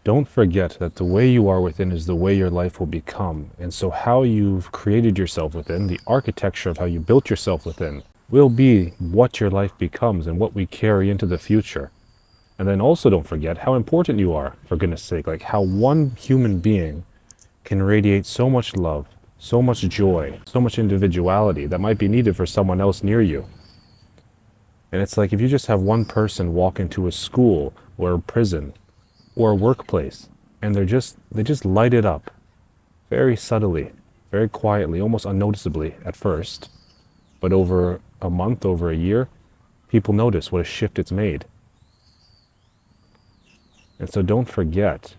Don't forget that the way you are within is the way your life will become. And so how you've created yourself within, the architecture of how you built yourself within, will be what your life becomes and what we carry into the future. And then also don't forget how important you are, for goodness sake, like how one human being can radiate so much love, so much joy, so much individuality that might be needed for someone else near you. And it's like if you just have one person walk into a school or a prison or a workplace and they just light it up very subtly, very quietly, almost unnoticeably at first, but over a month, over a year, people notice what a shift it's made. And so don't forget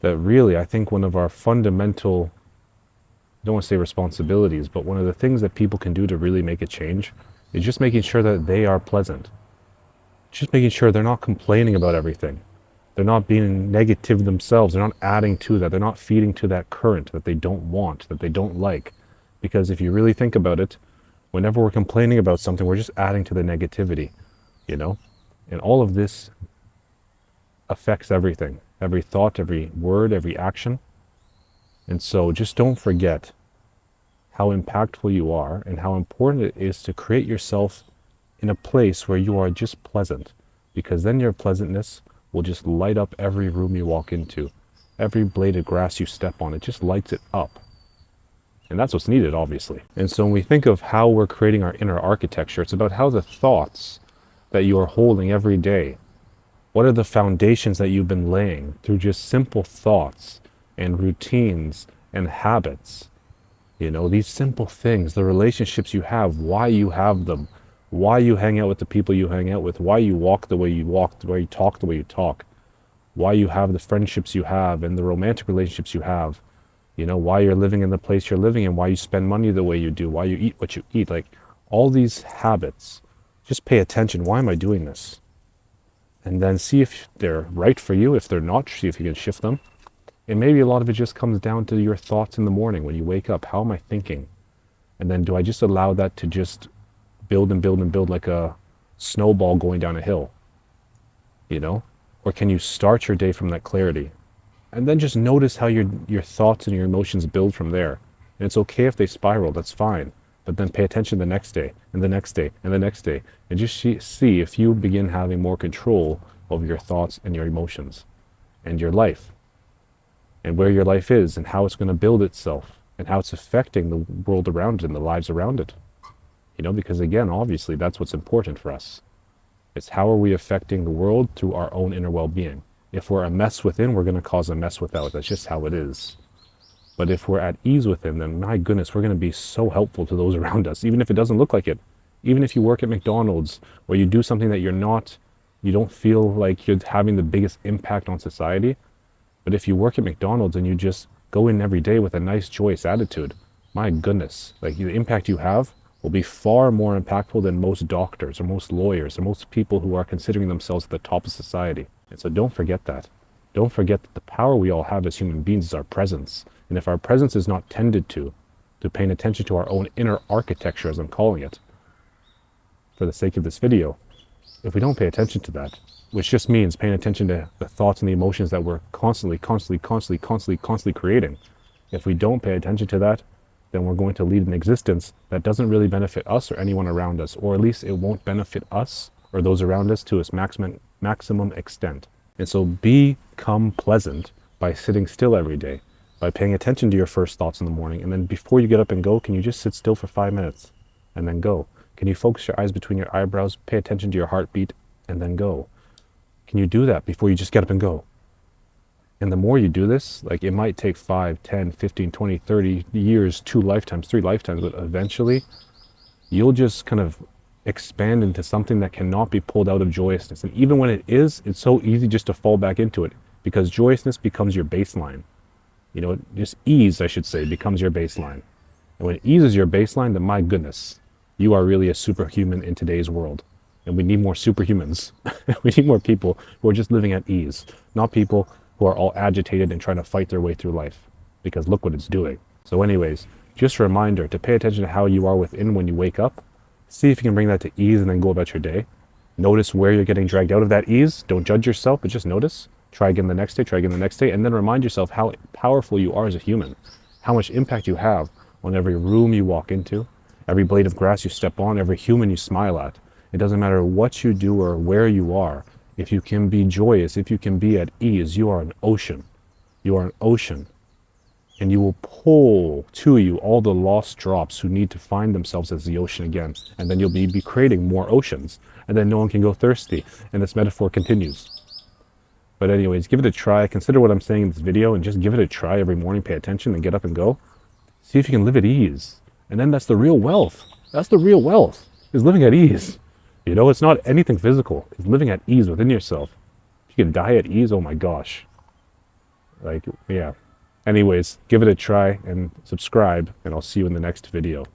that really, I think one of our fundamental, I don't want to say responsibilities, but one of the things that people can do to really make a change is just making sure that they are pleasant. Just making sure they're not complaining about everything. They're not being negative themselves. They're not adding to that. They're not feeding to that current that they don't want, that they don't like. Because if you really think about it, whenever we're complaining about something, we're just adding to the negativity, you know? And all of this affects everything, every thought, every word, every action. And so just don't forget how impactful you are and how important it is to create yourself in a place where you are just pleasant, because then your pleasantness will just light up every room you walk into. Every blade of grass you step on, it just lights it up. And that's what's needed, obviously. And so when we think of how we're creating our inner architecture, it's about how the thoughts that you are holding every day, what are the foundations that you've been laying through just simple thoughts and routines and habits. You know, these simple things, the relationships you have, why you have them, why you hang out with the people you hang out with, why you walk the way you walk, the way you talk the way you talk, why you have the friendships you have and the romantic relationships you have, you know, why you're living in the place you're living in, why you spend money the way you do, why you eat what you eat, like all these habits. Just pay attention. Why am I doing this? And then see if they're right for you. If they're not, see if you can shift them. And maybe a lot of it just comes down to your thoughts in the morning when you wake up. How am I thinking? And then do I just allow that to just build and build and build like a snowball going down a hill? You know? Or can you start your day from that clarity? And then just notice how your thoughts and your emotions build from there. And it's okay if they spiral, that's fine. But then pay attention the next day, and the next day, and the next day. And just see if you begin having more control over your thoughts and your emotions and your life. And where your life is, and how it's going to build itself, and how it's affecting the world around it and the lives around it. You know, because again, obviously, that's what's important for us. It's how are we affecting the world through our own inner well-being. If we're a mess within, we're going to cause a mess without. That's just how it is. But if we're at ease within, then my goodness, we're going to be so helpful to those around us, even if it doesn't look like it. Even if you work at McDonald's, or you do something that you don't feel like you're having the biggest impact on society. But if you work at McDonald's and you just go in every day with a nice, joyous attitude, my goodness, like the impact you have will be far more impactful than most doctors or most lawyers or most people who are considering themselves at the top of society. And so don't forget that. Don't forget that the power we all have as human beings is our presence. And if our presence is not tended to paying attention to our own inner architecture, as I'm calling it, for the sake of this video, if we don't pay attention to that, which just means paying attention to the thoughts and the emotions that we're constantly creating, if we don't pay attention to that, then we're going to lead an existence that doesn't really benefit us or anyone around us, or at least it won't benefit us or those around us to its maximum extent. And so become pleasant by sitting still every day, by paying attention to your first thoughts in the morning. And then before you get up and go, can you just sit still for 5 minutes and then go? Can you focus your eyes between your eyebrows, pay attention to your heartbeat, and then go? Can you do that before you just get up and go? And the more you do this, like it might take 5, 10, 15, 20, 30 years, 2 lifetimes, 3 lifetimes, but eventually you'll just kind of expand into something that cannot be pulled out of joyousness. And even when it is, it's so easy just to fall back into it because joyousness becomes your baseline. You know, just ease, I should say, becomes your baseline. And when ease is your baseline, then my goodness, you are really a superhuman in today's world. And we need more superhumans. We need more people who are just living at ease, not people who are all agitated and trying to fight their way through life, because look what it's doing. So anyways, just a reminder to pay attention to how you are within when you wake up. See if you can bring that to ease and then go about your day. Notice where you're getting dragged out of that ease. Don't judge yourself, but just notice. Try again the next day, try again the next day, and then remind yourself how powerful you are as a human, how much impact you have on every room you walk into, every blade of grass you step on, every human you smile at. It doesn't matter what you do or where you are. If you can be joyous, if you can be at ease, you are an ocean. You are an ocean. And you will pull to you all the lost drops who need to find themselves as the ocean again. And then you'll be creating more oceans. And then no one can go thirsty. And this metaphor continues. But anyways, give it a try. Consider what I'm saying in this video and just give it a try every morning. Pay attention and get up and go. See if you can live at ease. And then that's the real wealth. That's the real wealth, is living at ease. You know, it's not anything physical. It's living at ease within yourself. If you can die at ease, oh my gosh. Like, yeah. Anyways, give it a try and subscribe, and I'll see you in the next video.